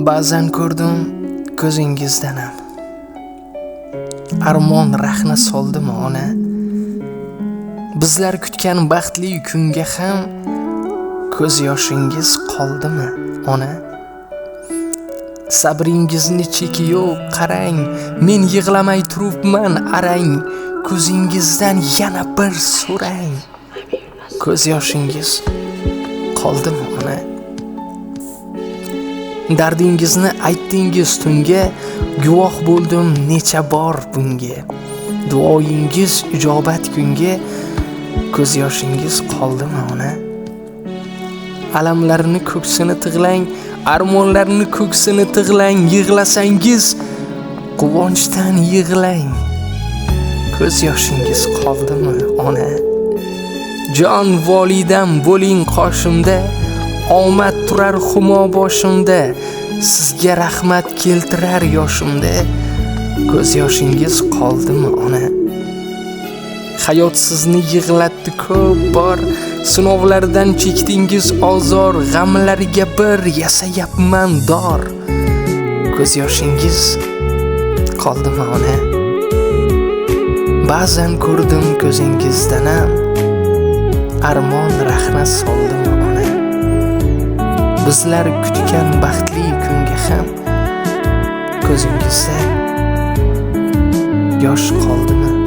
Ba'zan ko'rdim ko'zingizdanam armon rahna soldimi ona? Bizlar kutgan baxtli kunga ham ko'z yoshingiz qoldimi ona? Sabringizni cheki yo'q, qarang, men yig'lamay turibman arang, ko'zingizdan yana bir so'rang. Ko'z yoshingiz qoldimi ona? Dardingizni aytdingiz tunga, guvoh bo'ldim necha bor bunga. Duoyingiz ijobat kunga, ko'z yoshingiz qoldimi ona? Alamlarini ko'ksini tig'lang, armonlarini ko'ksini tig'lang, yig'lasangiz quvonchdan yig'lang. Ko'z yoshingiz qoldimi ona? Jon volidam bo'ling qoshimda, omad turar xumo boshimda, sizga rahmat keltirar yoshimda. Ko'z yoshingiz qoldimi ona? Hayot sizni yig'latdi ko'p bor, sinovlardan chekdingiz ozor, g'amlariga bir yasayapman dor. Ko'z yoshingiz qoldimi ona? Ba'zan ko'rdim ko'zingizdanam armon rahna soldimi ona? Bizlar kutgan baxtli kunga ham ko'zingizda yosh qoldimi?